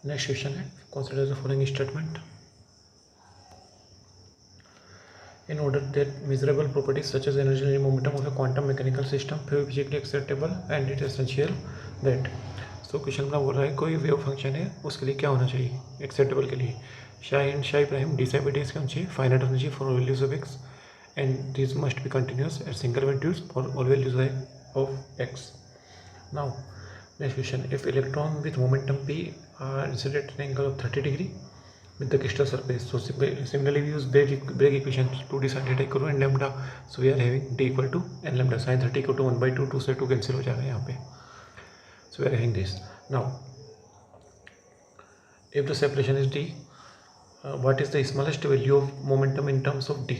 Next question है, consider the following statement. In order that measurable properties such as energy and momentum of a quantum mechanical system be physically acceptable and it is essential that, so question में बोल रहा है कोई wave function है उसके लिए क्या होना चाहिए एक्सेप्टेबल के लिए, शाई एंड शाई prime D psi by D क्या होना चाहिए, फाइनाइट होना चाहिए for all values of x and this must be continuous at single values for all values of x. Now next question, if electron with momentum p are incident at an angle of 30 degree with the crystal surface, so similarly we use Bragg equation to decide eta equal to n lambda, so we are having d equal to n lambda, sin 30 equal to 1/2, 2 से 2 cancel हो जाएगा यहाँ पे. So we are having this. Now if the separation is d, what is the smallest value of momentum in terms of d?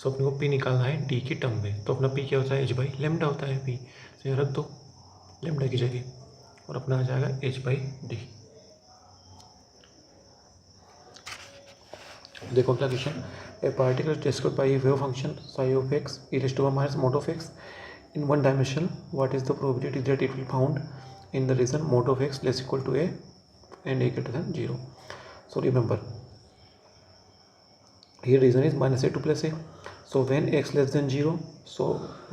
so अपने को p निकालना है d की टर्म में, तो अपना p क्या होता है h बाई लेमडा होता है p, तो यहाँ रख दो लेमडा की जगह और अपना आ जाएगा h बाई डी. देखो क्या question, a particle described by a wave function psi of X E raise to the minus mod of X in one dimension, what is the probability that it will found in the region mod of X less equal to A and A greater than 0. So remember here reason is minus a to plus a, so when x less than 0, so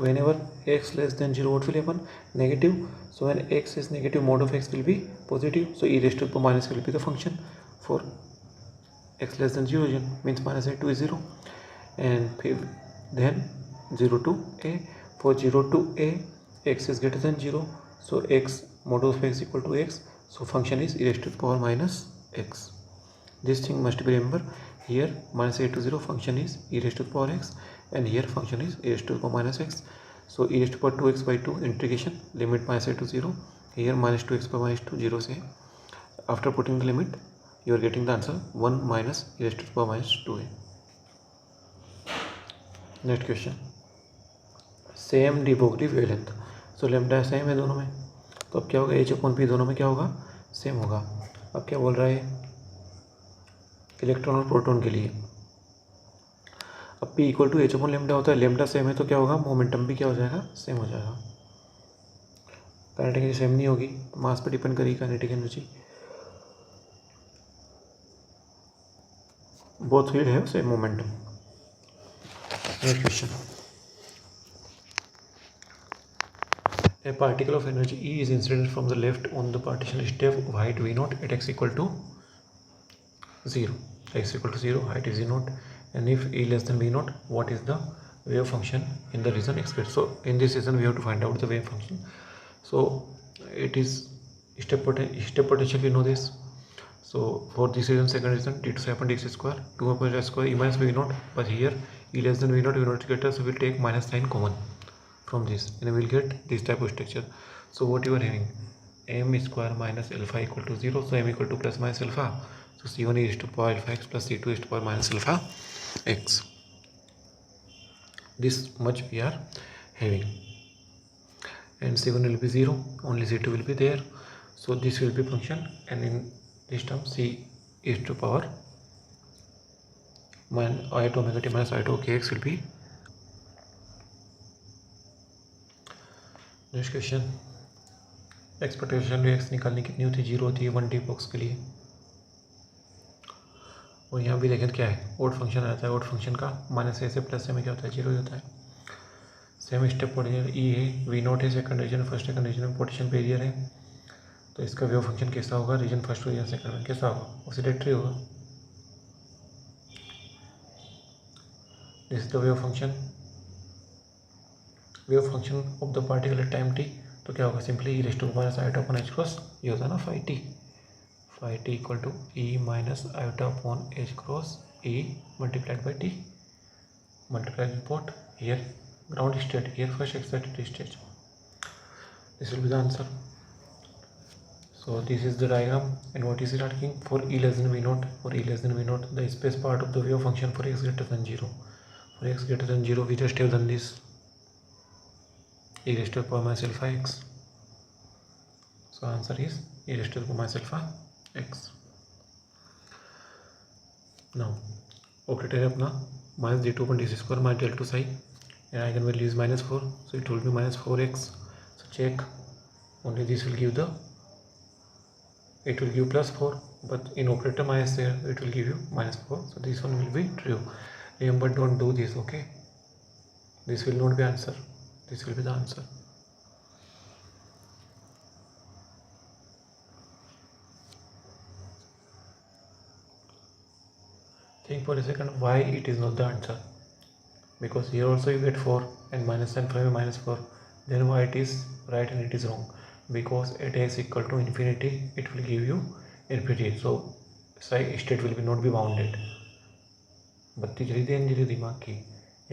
whenever x less than 0 what will happen, negative, so when x is negative mode of x will be positive, so e raised to minus will be the function for x less than 0 means minus a to 0 and then 0 to a, for 0 to a x is greater than 0, so x mode of x equal to x, so function is e raised to the power minus x. This thing must be remember, here minus a to 0 function is e raised to the power x and here function is e raised to the power minus x, so e raised to the power 2x by 2 integration limit minus a to 0, here minus 2x by minus 2 0 से, after putting the limit you are getting the answer 1 minus e raised to the power minus 2a. next question, same de Broglie wavelength, so lambda same है दोनों में, तो अब क्या होगा h upon p दोनों में क्या होगा सेम होगा. अब क्या बोल रहा है इलेक्ट्रॉन और प्रोटॉन के लिए, अब p equal to H upon lambda होता है, लेमडा सेम है तो क्या होगा मोमेंटम भी क्या हो जाएगा सेम हो जाएगा. काइनेटिक एनर्जी सेम नहीं होगी, मास पे डिपेंड करेगी kinetic energy, both will have same momentum. Next question, a particle of energy E is incident from the left on the partition step of height v naught at x equal to 0, x equal to 0, height is v naught, and if E less than v naught, what is the wave function in the region x greater. So in this region we have to find out the wave function, so it is step potential, we know this, so for this region second region d to 7 dx square 2 upon s square e minus v naught, but here E less than v naught is greater, so we will take minus sign common from this and we will get this type of structure. So what you are having, m square minus alpha equal to 0, so m equal to plus minus alpha, so c1 is to power alpha x plus c2 is to power minus alpha x. This much we are having, and c1 will be 0, only c2 will be there, so this will be function, and in this term c is to power I to omega t minus I to kx will be. Next question, expectation x निकालनी कितनी होती है 0 होती है 1D box के लिए, और यहाँ भी देखें क्या है ओड फंक्शन आता है, ओड फंक्शन का माइनस ए से प्लस ए में क्या होता है 0 ही होता है. सेम स्टेप पोटेंशियल ई है, वी नॉट है second region, first second region में पोटेंशियल पेरियर है, तो इसका वेव फंक्शन कैसा होगा, रीजन फर्स्ट रीजन सेकंड में कैसा होगा ऑसिलेटरी होगा. This is the wave function of the particle at time t, तो क्या होगा simply E raise to minus iota upon H cross, ये होता है ना phi T equal to E minus iota upon H cross E multiplied by T multiplied with what, here ground state, here first excited state. This will be the answer. So this is the diagram, and what is it asking, for E less than v naught, for E less than v naught the space part of the wave function for x greater than 0, for x greater than 0 we just have done this, e raised to the power minus alpha x, so answer is e raised to the power minus alpha x. Now operator है अपना minus d2 upon d square minus del 2 psi, and eigenvalue is minus 4, so it will be minus 4x, so check, only this will give the it will give +4, but in operator minus there it will give you -4, so this one will be true. Remember, don't do this, okay? This will not be answer, this will be the answer. Think for a second why it is not the answer, because here also you get 4 and minus and 5 minus 4. Then why it is right and it is wrong? Because at x equal to infinity it will give you infinity, so state will be not be bounded. बत्ती जली थी अंजलि दिमाग की,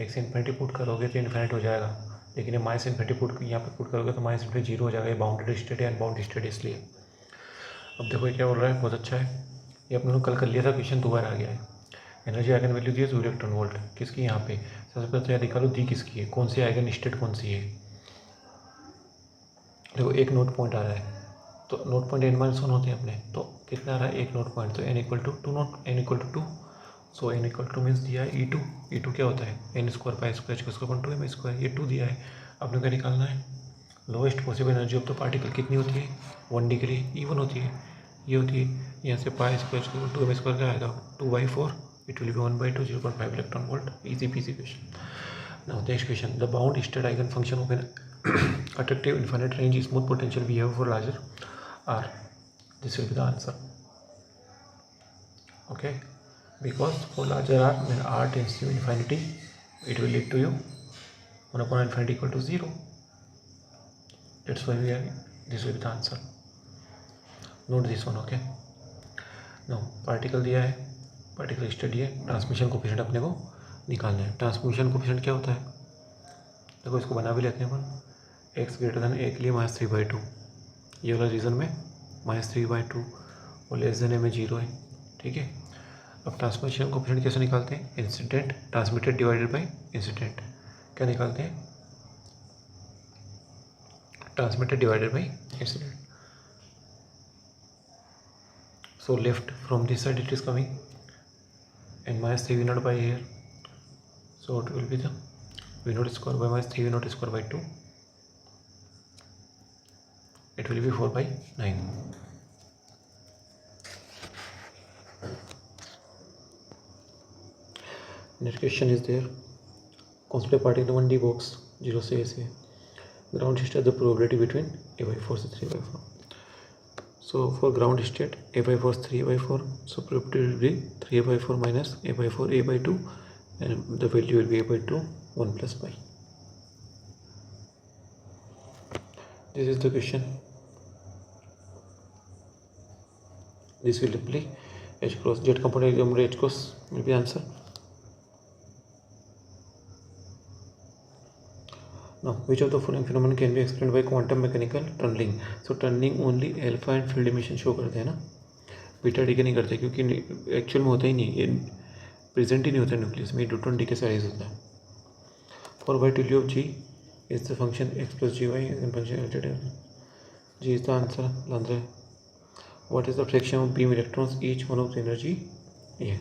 x infinity put करोगे तो infinite हो जाएगा, लेकिन ये माइनस इन्फिनिटी पुट यहाँ पे पुट करोगे तो माइनस इन्फिनिटी 0 हो जाएगा. ये बाउंडेड स्टेट है, अनबाउंडेड स्टेट है इसलिए. अब देखो ये क्या बोल रहा है, बहुत अच्छा है. ये अपने लोग कल कर लिया था, क्वेश्चन दोबारा आ गया है. एनर्जी आइगन वैल्यू दी है 2 इलेक्ट्रॉन वोल्ट. किसकी यहाँ पे? सबसे पहले तो यार निकालो दी किसकी है, कौन सी आइगन स्टेट कौन सी है. देखो एक नोट पॉइंट आ रहा है, तो नोट पॉइंट n-1 होते हैं अपने, तो कितना आ रहा है एक नोट पॉइंट, तो n equal to 2 note, n equal to 2. So n equal to means दिया है E2. E2 क्या होता है? n square pi square h square 2 m square. ये 2 दिया है. अपने क्या निकालना है? Lowest possible energy of the particle कितनी होती है? 1 डिग्री E1 होती है. ये होती है यहाँ से पाई स्क्वायर 2 m स्क्वायर क्या आएगा? 2/4. It will be 1/2, 0.5 electron volt. Easy peasy question. Now next question, the bound state eigen function of an attractive infinite range smooth potential behavior for larger r. This will be the answer, okay? Because for larger r, when r tends to infinity, it will lead to you 1/infinity equal to 0. That's why this will be the answer. Note this one, okay? Now particle दिया है, particle state है, transmission coefficient अपने को निकालना है. Transmission coefficient क्या होता है? देखो इसको बना भी लेते हैं अपन. x ग्रेटर देन a के लिए -3/2, ये वाला रीज़न में -3/2 और लेस देन a में 0 है, ठीक है. अब ट्रांसमिशन कोफिशिएंट कैसे निकालते हैं? Incident transmitted divided by incident. क्या निकालते हैं? Transmitted divided by incident. So left from this side it is coming and -3 v0 by here, so it will be the v0 square by -3 v0 square by 2. It will be 4/9. Next question is there. Consider particle 1D box 0 से A से. Ground state the probability between A/4 से 3/4. So for ground state A/4 is 3/4. So probability will be 3/4 minus A/4 A/2, and the value will be A/2 1 plus pi. This is the question. This will apply H cross Z component example H cross will be answer. Now which of the following phenomenon can be explained by quantum mechanical tunneling? So tunneling only alpha and field emission show करते हैं ना, beta decay नहीं करते, क्योंकि actual में होता ही नहीं, ये प्रेजेंट ही नहीं होता न्यूक्लियस में, न्यूट्रॉन डीके से राइज होता है. For Y value of G is the function x plus gy and function g is the answer. Landre, what is the fraction of beam electrons each one of the energy? Yeah.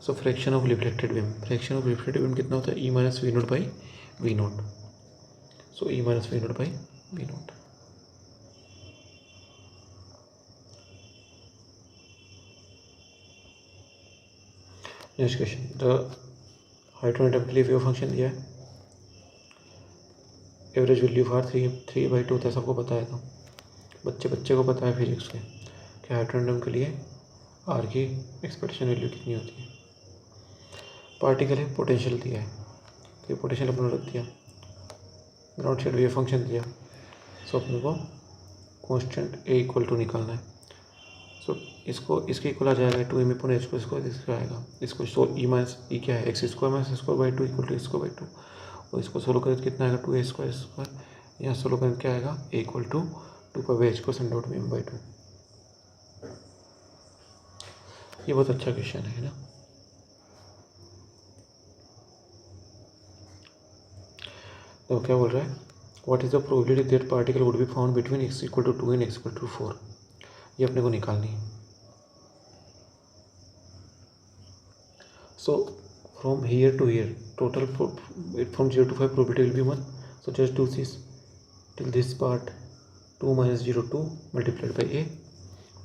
So fraction of reflected beam, fraction of reflected beam कितना होता है? E minus v naught by v naught. So E minus v naught by v naught. Next question, the hydrogen atom के लिए wave function दिया है. Average value for 3/2 था, सबको पता है. तो बच्चे को पता है फिजिक्स के कि हाइड्रोजन के लिए आर की एक्सपेक्टेशन वैल्यू कितनी होती है. पार्टिकल है, पोटेंशियल दिया है, तो ये पोटेंशियल अपने रख दिया. ग्राउंड स्टेट वेव फंक्शन दिया, सो अपने को कांस्टेंट ए इक्वल टू निकालना है. सो इसको इसके इक्वल आ जाएगा 2m/h को, इसको आएगा इसको. सो ई माइनस ई क्या है? x² minus x² / 2 equal to x²/2. और इसको सोल्व करें तो कितना आएगा? 2a²². यहाँ सोल्व करें क्या आएगा? a इक्वल टू 2π/h को सेंड आउट में m/2. ये बहुत अच्छा क्वेश्चन है ना. तो क्या बोल रहा है? What is the probability that particle would be found between x equal to 2 and x equal to 4. ये अपने को निकालनी है. So from here to here total from 0 to 5 probability will be 1. So just do this till this part, 2 minus 0 2 multiplied by a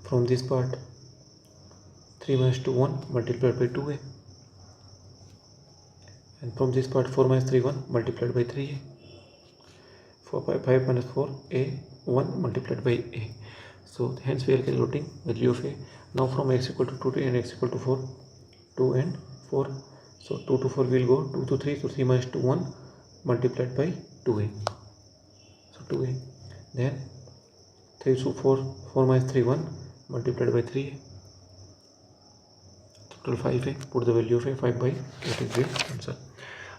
from this part 3 minus 2 1 multiplied by 2a, and from this part 4 minus 3 1 multiplied by 3a, 5 minus 4 a 1 multiplied by a. So hence we are calculating value of a. Now from x equal to 2 and x equal to 4, 2 and 4, so 2 to 4 will go, 2 to 3, so 3 minus 2 1 multiplied by 2a, so 2a, then 3 to 4, 4 minus 3 1 multiplied by 3a, total 5a. Put the value of a, 5 by 8 is the answer.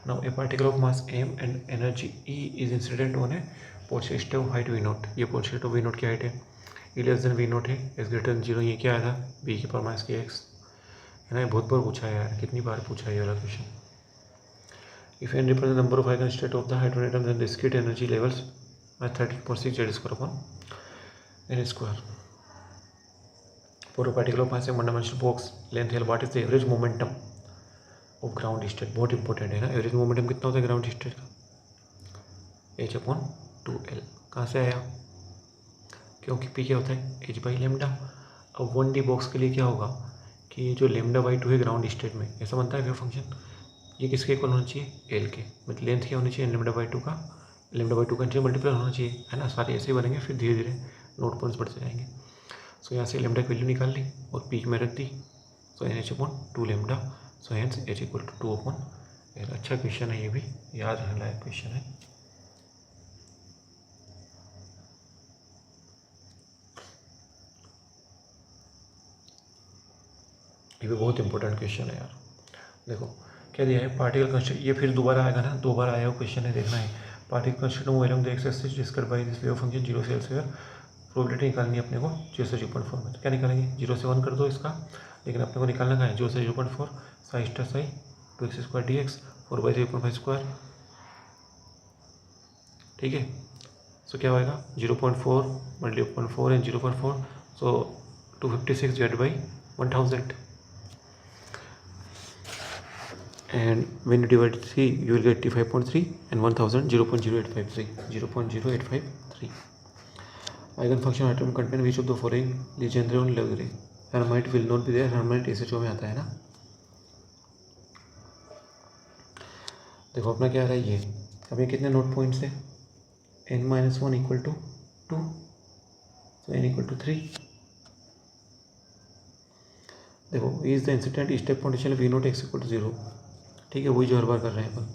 Now a particle of mass m and energy E is incident on a positive height v naught. ये positive v naught की height है, E less than v naught है, x greater than 0. ये क्या आया था, b की power minus की x है ना. बहुत बार पूछा है यार, कितनी बार पूछा है ये वाला question. If n represents the number of eigenstate of the hydrogen atom, then discrete energy levels are 13.6 z square upon n square. For a particle of mass and one-dimensional box length L, what is the average momentum of ground state. बहुत important है ना, average momentum कितना होता है ground state का, h/2l. कहाँ से आया, क्योंकि p क्या होता है, h बाई लेमडा. अब 1D बॉक्स के लिए क्या होगा कि जो लेमडा बाई 2 है ग्राउंड स्टेट में, ऐसा बनता है वेव फंक्शन. ये किसके इक्वल होना चाहिए, l के. मतलब लेंथ क्या होनी चाहिए, लेमडा बाई 2 का, लेमडा बाई 2 का मल्टीप्लाई होना चाहिए, है ना. सारे ऐसे ही बनेंगे, फिर धीरे धीरे नोट पॉइंट्स बढ़ते जाएंगे. सो यहाँ से लेमडा की वैल्यू निकाल ली और पी में रख दी, so NH/2 lambda, so hence h equal to 2/. अच्छा क्वेश्चन है, ये भी याद रहने लायक क्वेश्चन है. ये भी बहुत इंपॉर्टेंट क्वेश्चन है यार. देखो क्या दिया है, पार्टिकल कंस्ट्रक्ट, ये फिर दोबारा आएगा ना, 2 बार आया हुआ क्वेश्चन है, देखना है. Particle construct volume the x axis described by this wave function 0 से L से. प्रोबेबिलिटी निकालनी है अपने को 0 से 0.4 में. तो क्या निकालेंगे, 0 से 1 कर दो इसका, लेकिन अपने को निकालना कहाँ है, 0 से 0.4, Sai star Sai 2x² dx 4/3.5 square. ठीक है, सो क्या होएगा 0.4 multiply 0.4 and 0.4, so 256 divide by 1000. And when you divide 3, you will get 85.3 and 1000 0.0853, 0.0853. Eigenfunction atom contain which of the following Legendre and Legendre. Hermite will not be there, hermite SHO में आता है ना. देखो अपना क्या आ रहा है, ये अब ये कितने नोट पॉइंट्स है, n-1 equal to 2, so n equal to 3. देखो is the incident step potential v naught x equal to 0. ठीक है, वही जो हर बार कर रहे हैं अपन.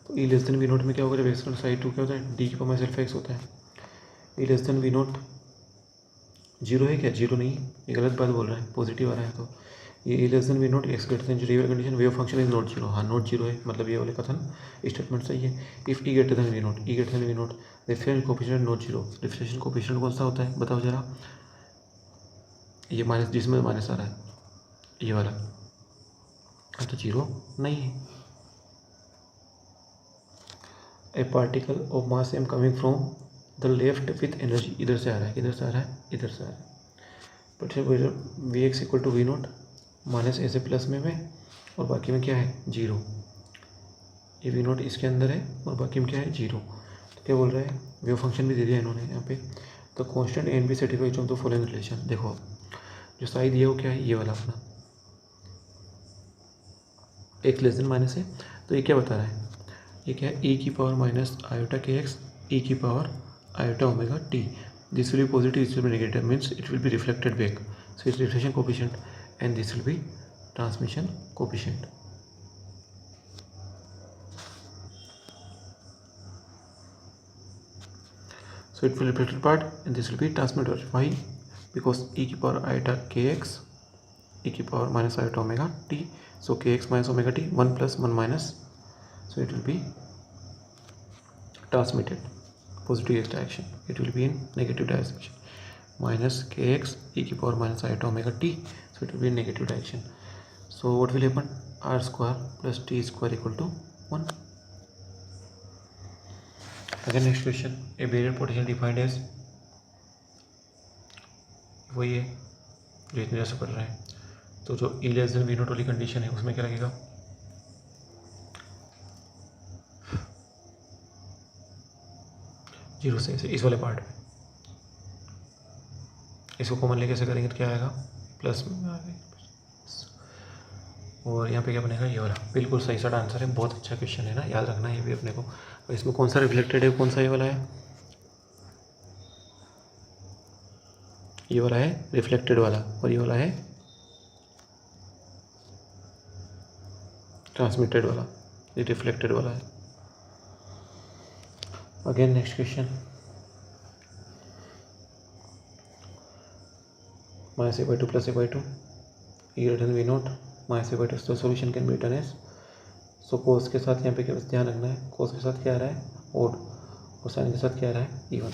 तो ई लेस देन वी नोट में क्या होगा, जब एक्स साइड 2 क्या होता है, डी की पावर सेल्फ एक्स होता है. ई लेस देन वी नोट 0 है क्या, 0 नहीं, ये गलत बात बोल रहा है, पॉजिटिव आ रहा है. तो ये E less than V naught X greater than 0 वाली condition, wave function is not 0. हाँ नॉट 0 है, मतलब ये वाले कथन स्टेटमेंट सही है. If E greater than V naught, E greater than V naught, differential coefficient not 0. Differential coefficient कौन सा होता है बताओ जरा, ये माइनस, जिसमें माइनस आ रहा है ये वाला, तो 0 नहीं है. ए particle of mass m coming from the left with energy, इधर से आ रहा है, इधर से आ रहा है, इधर से आ रहा है. But V X equal to V naught minus ऐसे प्लस में और बाकी में क्या है 0. ये वी नोट इसके अंदर है और बाकी में क्या है 0. तो क्या बोल रहा है, वेव फंक्शन भी दे दिया इन्होंने यहाँ पे. तो constant N B certified of the following relation. देखो जो साइड दिया वो क्या है, ये वाला अपना एक्स लेस देन माइनस है. तो ये क्या बता रहा है, ये क्या है, e की पावर माइनस आयोटा के एक्स e की power iota omega T. This will B positive, this will B negative, means it will be reflected back. So it's reflection coefficient and this will B transmission coefficient. So it will reflected part and this will be transmitted. Why? Because e की power iota के x e की power minus iota omega T. So kx minus omega t 1 plus 1 minus, so it will be transmitted positive x direction, it will be in negative direction, minus kx e की power minus iota omega t, so it will be in negative direction. So what will happen, r square plus t square equal to 1. Again next question, a barrier potential defined as, वही है जो इतने जैसे पढ़ रहे हैं. तो जो ई लेस देन वी नोट वाली कंडीशन है उसमें क्या लगेगा, जीरो से इस वाले पार्ट में इसको कॉमन लेके कैसे करेंगे तो क्या आएगा, प्लस में आ गई, और यहाँ पे क्या बनेगा, ये वाला। बिल्कुल सही सा आंसर है, बहुत अच्छा क्वेश्चन है ना, याद रखना ये भी अपने को। और इसमें कौन सा रिफ्लेक्टेड है, कौन सा ये वाला है, ये वाला है रिफ्लेक्टेड वाला, और ये वाला है ट्रांसमिटेड वाला, ये रिफ्लेक्टेड वाला है। Again next question, minus a by 2 plus a by 2 e written v naught minus a by 2, so solution can be written as, so cos के साथ यहाँ पे क्या ध्यान रखना है, cos के साथ क्या आ रहा है odd, और sin के साथ क्या आ रहा है even.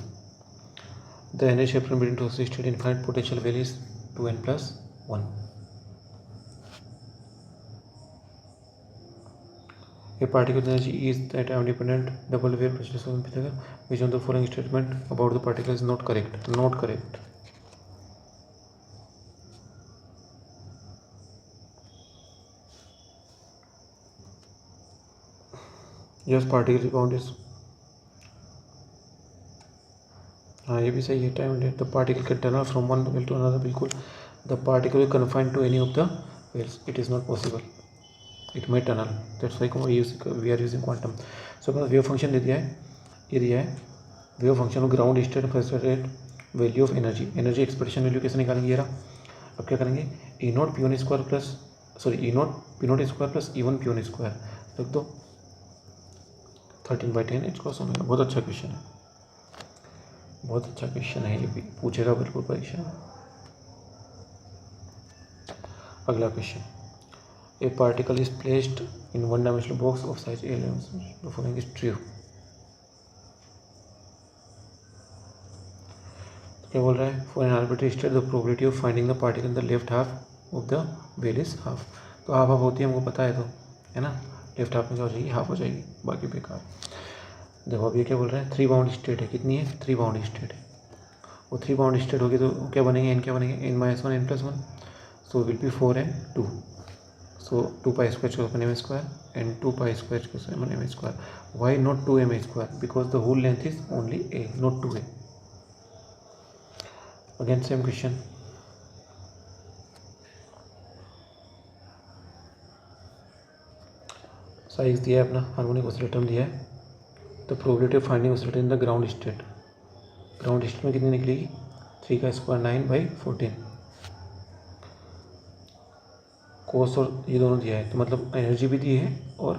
The energy difference between two state infinite potential value is 2n plus 1. A particle energy is that independent double wave process of Pythagoras, which of the following statement about the particle is not correct, not correct. Yes, particle bound is, हाँ ये भी सही है, time date, the particle can tunnel from one well to another, बिल्कुल, the particle is confined to any of the wells, it is not possible, it may tunnel, that's why we are using quantum. So अपना wave function दे दिया है, ये दिया है wave function of ground state first rate value of energy, energy expression value कैसे निकालेंगे, ये रहा. अब क्या करेंगे, E not P one square plus, sorry E not P not square plus E one P one square रख दो, 13/10 is cos omega. बहुत अच्छा क्वेश्चन है, बहुत अच्छा क्वेश्चन है, ये भी पूछेगा बिल्कुल परीक्षा में. अगला question, a particle is placed in one dimensional box of size A, the following is true. क्या बोल रहा है, for an arbitrary state the probability of finding the particle in the left half of the well is half. तो half half होती है, हमको पता है, तो है ना, लेफ्ट हाफ में क्या हो जाएगी, हाफ हो जाएगी, बाकी बेकार. देखो अब ये क्या बोल रहे हैं, 3 बाउंड स्टेट है, कितनी है, 3 बाउंड स्टेट है, वो 3 बाउंड स्टेट होगी तो क्या बनेंगे, एन क्या बनेंगे, n-1 n+1, so will be 4n2, so 2π² m square and 2π² m square. Why not 2m square, because the whole length is only a, not 2a. Again same question, size दिया है अपना, harmonic oscillator दिया है, तो probability of finding oscillator in the ground state, ground state में कितनी निकलेगी, 3² 9/14. कोस और ये दोनों दिया है, तो मतलब एनर्जी भी दी है और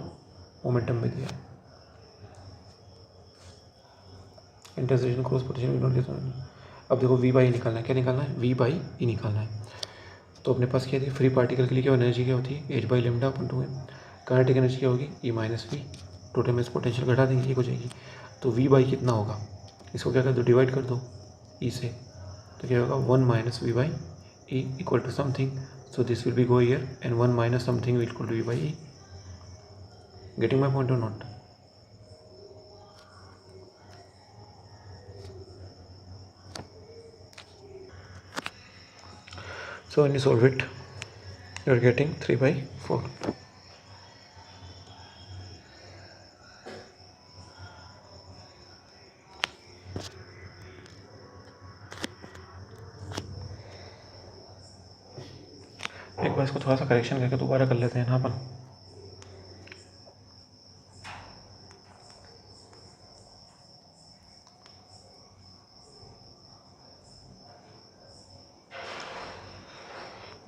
मोमेंटम भी दिया है. Intersection cross potential. अब देखो v बाई निकालना है, क्या निकालना है, v बाई ई निकालना है. तो अपने पास क्या थी, फ्री पार्टिकल के लिए क्या एनर्जी क्या होती है, h/λ/2m. काइनेटिक एनर्जी क्या होगी, e-v, टोटल मैस पोटेंशियल घटा देंगे, एक हो जाएगी. तो v बाई कितना होगा, इसको क्या कर दो, डिवाइड कर दो e से, तो क्या होगा 1 - v/e equal to something, so this will be go here and 1 - something will equal to v/e. Getting my point or not? So when you solve it, you are getting 3/4. एक बार इसको थोड़ा सा करेक्शन करके दोबारा कर लेते हैं ना अपन.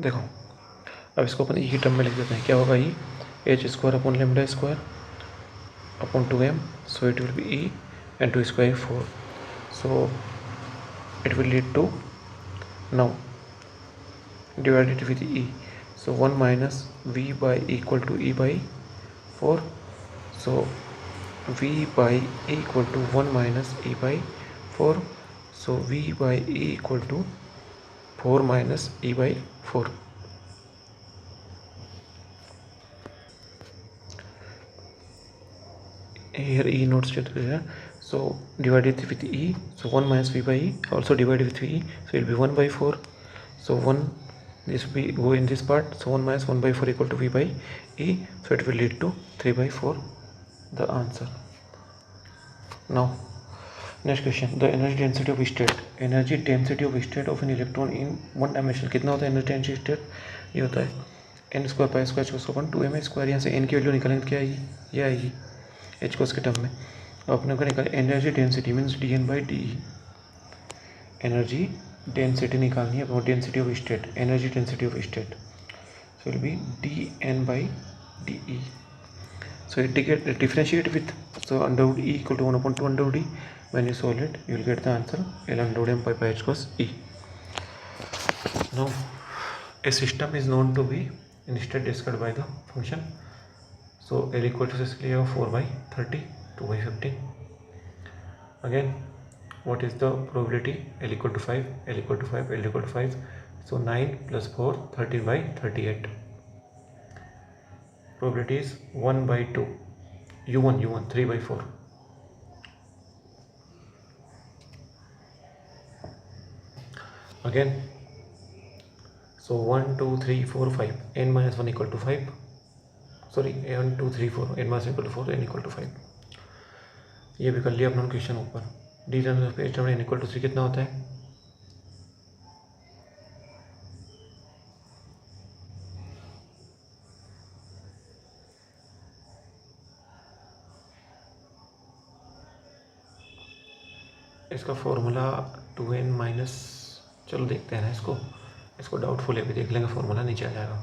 देखो अब इसको अपन ई की टर्म में लिख देते हैं, क्या होगा, ई h² / 2m, so it will be e and 2 square 4, so it will lead to, now divide it with e, so 1 - v/e equal to e/4, so v/e equal to 1 - e/4, so v/e equal to 4 - e/4. Here e not state here, so divide it with e, so 1 - v/e, also divide with e, so it will be 1/4, so 1, this will be go in this part, so 1 - 1/4 equal to v/e, so it will lead to 3/4, the answer. Now next question, the energy density of state, energy density of state of an electron in one dimension कितना होता है energy density state, ये होता है N square pi square H square 2m square. यहाँ से N की value निकालेंगे तो क्या आएगी, ये आएगी एच कोस के टर्म में। अब अपने को निकाल energy density means D N by D E, energy density निकालनी है, density of state, energy density of state, so it will be dn by de. So it get differentiate with, so under root e equal to 1/2 under root e. When you solve it, you will get the answer L under root m pi by h cos e. Now a system is known to be in state described by the function. So L equal to basically 4/30, 2/15. Again, what is the probability? L equal to 5, L equal to 5, L equal to 5. So 9 plus 4, 13/38. Probability is 1/2. U1 3/4. Again, so 1 2 3 4 5, n minus 1 equal to 5. Sorry, 1 2 3 4, n minus 1 equal to 4, n equal to 5. ये भी कर लिया अपना question ऊपर। D term of H term n equal to 3 कितना होता है, इसका फॉर्मूला 2n माइनस, चलो देखते हैं ना इसको डाउटफुल है, भी देख लेंगे, फॉर्मूला नीचे आ जाएगा।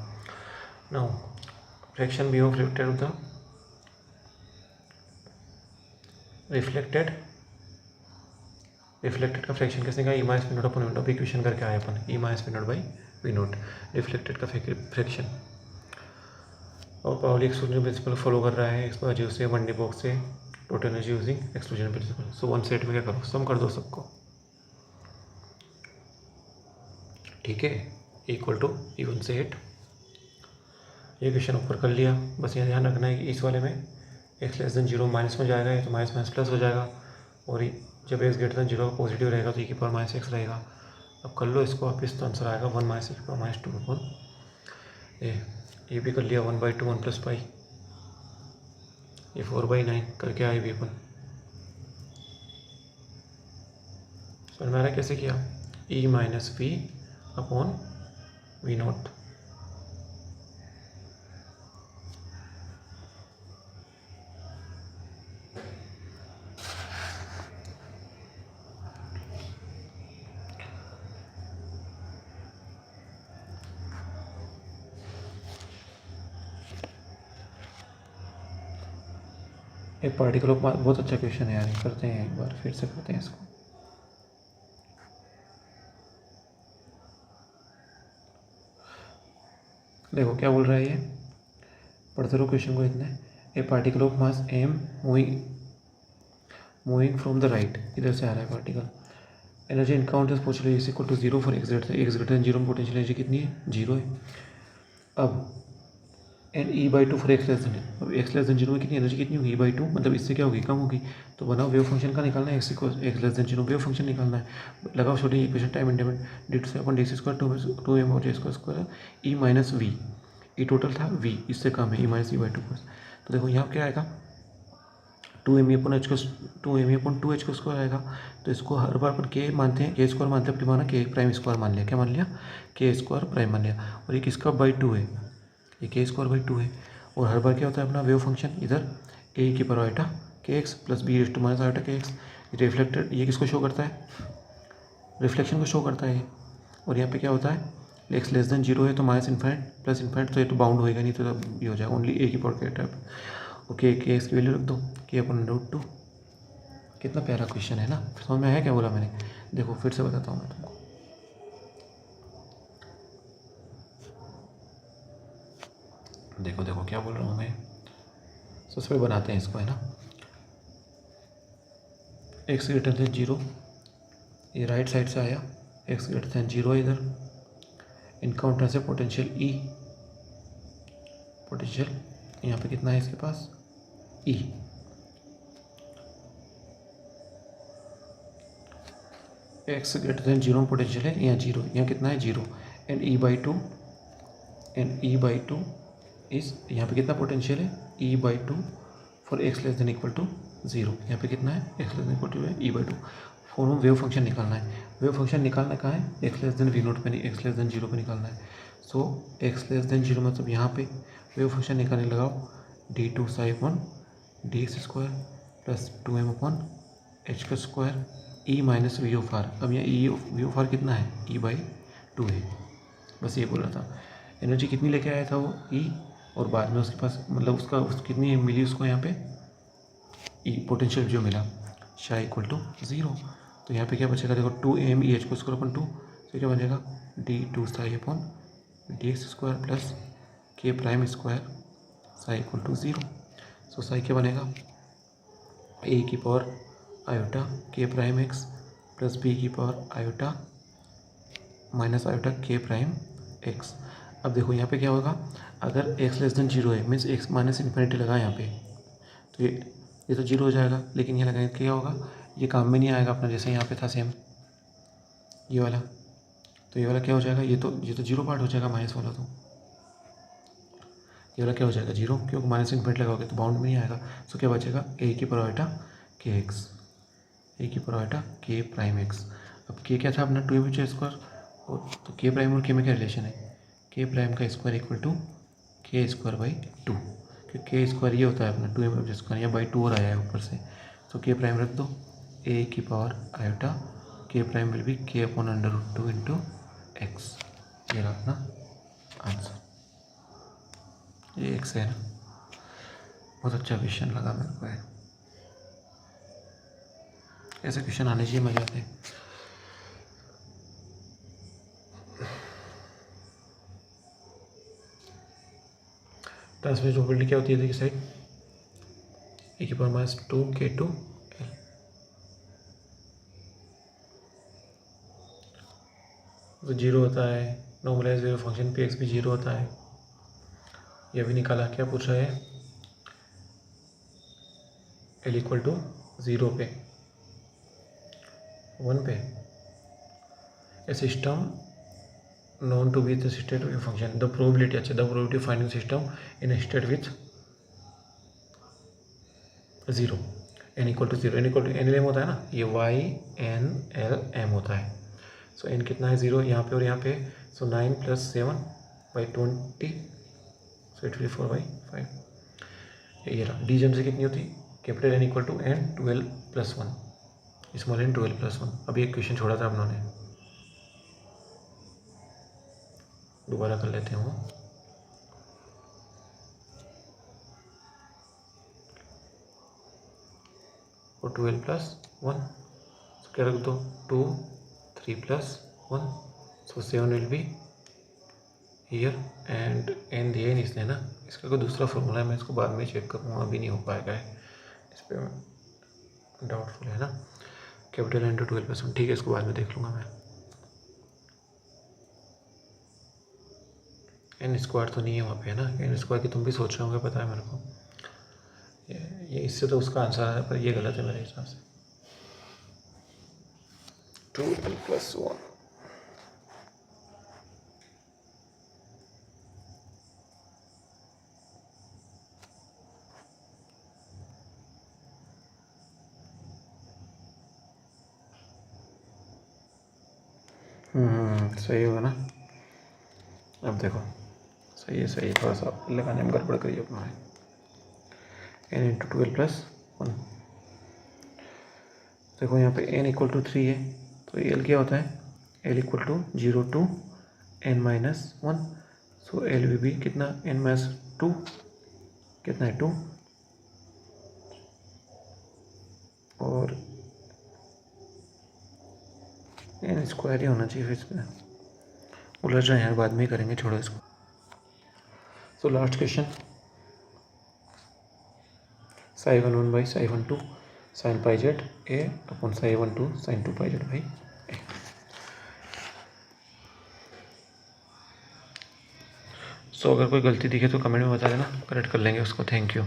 Now fraction B of reflected of the reflected का फ्रैक्शन कैसे निकाला, ई माइनस पी नोट अपन विनोट, इक्वेशन करके आए अपन E minus P naught by V naught, reflected का फ्रैक्शन। और पाउली एक्सक्लूजन प्रिंसिपल फॉलो कर रहा है, इसको अजीव से वनडे बॉक्स से total energy using exclusion principle. So one set में क्या करो, सम कर दो सबको, ठीक है, इक्वल टू E1 से 8। ये क्वेश्चन ऊपर कर लिया। बस यहाँ ध्यान रखना है कि इस वाले में x लेस देन 0 माइनस में जाएगा, तो माइनस माइनस प्लस हो जाएगा, और जब x ग्रेटर देन 0 पॉजिटिव रहेगा तो e की पावर माइनस x रहेगा। अब कर लो इसको वापस, तो आंसर आएगा 1 माइनस e की पावर माइनस 2 अपॉन ये भी कर लिया 1/2 1 प्लस पाई, ये 4/9 करके आए भी अपन। समझ में आ रहा है कैसे किया, e minus V upon V naught. एक पार्टिकल ऑफ मास, बहुत अच्छा क्वेश्चन है यार, करते हैं एक बार, फिर से करते हैं इसको। देखो क्या बोल रहा है ये, पढ़ते रहो क्वेश्चन को। इतना ए particle of mass am moving from the right, इधर से आ रहा है पार्टिकल, एनर्जी इनकाउंटर्स पूछ रही है is equal to 0 for X greater than 0 में पोटेंशियल एनर्जी कितनी है, 0 है। अब N E/2 for X less than, अब एक्स लेस देन 0 में कितनी एनर्जी कितनी होगी, E/2, मतलब इससे क्या होगी, कम होगी। तो बनाओ वेव फंक्शन का निकालना है, X less than 0 wave function निकालना है। लगाओ छोटी इक्वेशन, टाइम इंडिपेंडेंट, डी से अपन डी सी स्क्वायर 2m और J square E minus V, E total था v, इससे कम है, E माइनस E/2। तो देखो यहाँ क्या आएगा, 2m/2h स्क्वायर आएगा। तो इसको हर बार अपन के मानते हैं, के स्क्वायर मानते हैं, अपनी माना के प्राइम स्क्वायर मान लिया, क्या मान लिया, के स्क्वायर प्राइम मान लिया। और ये किसका /2 है, ये के स्क्वायर /2 है। और हर बार क्या होता है अपना वेव फंक्शन, इधर a की पावर आइटा के X plus B raise to minus iota के एक्स, रिफ्लेक्टेड, ये किसको शो करता है, रिफ्लेक्शन को शो करता है। और यहाँ पे क्या होता है, एक्स लेस देन 0 है तो माइनस इन्फाइनाइट प्लस इन्फाइनाइट, तो ये तो बाउंड होएगा नहीं, तो ये हो जाएगा ओनली a की पावर के टाइप। ओके, के एक्स की वैल्यू रख दो, के अपन √2। कितना प्यारा क्वेश्चन है ना, समझ में आया क्या बोला मैंने। देखो फिर से बताता हूँ मैं तुमको, देखो देखो क्या बोल रहा हूँ मैं। सबसे पहले बनाते हैं इसको, है ना, एक्स ग्रेटर देन 0, ये राइट साइड से आया, एक्स ग्रेटर देन 0 इधर, इनकाउंटर से पोटेंशियल ई, पोटेंशियल यहाँ पे कितना है इसके पास, ई। एक्स ग्रेटर देन 0 पोटेंशियल है, यहाँ 0, यहाँ कितना है 0, एंड E/2 इज यहाँ पे कितना पोटेंशियल है, E/2 for X less than equal to 0। यहाँ पे कितना है, X less than equal to e/2। Form wave function निकालना है। वेव फंक्शन निकालना कहाँ है, एक्स लेस देन v0 पे नहीं, एक्स लेस देन 0 पे निकालना है। सो एक्स लेस देन 0 मतलब यहाँ पे वेव फंक्शन निकालने लगाओ d2 psi upon dx² plus 2m/h² e minus V of R. अब यहाँ वी ऑफ आर कितना है, e/2 है। बस ये बोल रहा था। एनर्जी कितनी लेके आया था वो e, और बाद में उसके पास मतलब कितनी मिली उसको यहाँ पे ई पोटेंशियल जो मिला शाई इक्वल टू 0। तो यहाँ पे क्या बचेगा, देखो 2m/h²/2, तो क्या बनेगा d2 psi upon dx² plus k² psi equal to 0। So psi क्या बनेगा, a की power iota k' plus b की power iota minus iota k'। अब देखो यहाँ पे क्या होगा, अगर x लेस देन 0 है मीन्स x माइनस इन्फिनिटी लगा यहाँ पे, तो ये तो 0 हो जाएगा। लेकिन ये लगाएंगे क्या होगा, ये काम में नहीं आएगा अपना, जैसे यहाँ पे था सेम ये वाला। तो ये वाला क्या हो जाएगा, ये तो 0 पार्ट हो जाएगा माइनस वाला, तो ये वाला क्या हो जाएगा 0, क्योंकि माइनस इन्फिनिटी लगाओगे तो बाउंड में नहीं आएगा। सो क्या बचेगा a की पावर आयोटा kx, a की पावर आयोटा k'(x). अब k क्या था अपना 2m/2, और तो k प्राइम और k में क्या रिलेशन है, k प्राइम का स्क्वायर इक्वल टू k²/2, क्योंकि k² ये होता है अपना 2m/2 या बाई 2 और आया है ऊपर से। तो k प्राइम रख दो, a की power iota k prime will be k/√2 into x. ये रहा अपना आंसर, ये x है ना। बहुत अच्छा क्वेश्चन लगा मेरे को, ऐसे क्वेश्चन आने चाहिए, मजा आते हैं। ट्रांसमिशन प्रोबेबिलिटी क्या होती है, देखिए साइड e की पावर -2k2 l। तो 0 होता है, नॉर्मलाइज वेव फंक्शन पे x भी 0 होता है। यह भी निकाला, क्या पूछ रहा है, l इक्वल टू 0 पे 1 पे ए system known to be the state wave function, the probability, अच्छा the probability of finding system in a state with 0, n equal to 0, n equal to n होता है ना, ये y n l m होता है। सो n कितना है 0 यहाँ पे और यहाँ पे, सो 9 + 7/20, सो इट विल 4/5। ये रहा डी जम से कितनी होती, capital n equal to n 12+1, small n 12+1। अभी एक क्वेश्चन छोड़ा था आप लोगों ने, दोबारा कर लेते हैं वो। और 12+1, तो क्या रख दो 2 3+1, सो 7 will be here and n दिया नहीं इसने ना, इसका कोई दूसरा फॉर्मूला है, मैं इसको बाद में चेक करूँगा, अभी नहीं हो पाएगा इस पर डाउटफुल है ना। कैपिटल n टू 12+1, ठीक है, इसको बाद में देख लूँगा मैं। n² तो नहीं है वहाँ पे है ना, n² की तुम भी सोच रहे होंगे, पता है मेरे को। ये इससे तो उसका आंसर है, पर ये गलत है मेरे हिसाब से। 2l+1, सही होगा ना। अब देखो सही है, थोड़ा सा लगाने में गड़बड़ करिए अपना है। n × 12+1, देखो यहाँ पे n इक्वल टू 3 है, तो l क्या होता है, l equal to 0 to n-1, so l भी कितना n-2, कितना है 2, और n² ही होना चाहिए, फिर इसमें उलझ रहे हैं यार, बाद में ही करेंगे, छोड़ो इसको। So last question, psi11/psi12 sin πz a upon psi12 sin 2πz/a। सो अगर कोई गलती दिखे तो कमेंट में बता देना, करेक्ट कर लेंगे उसको। Thank you.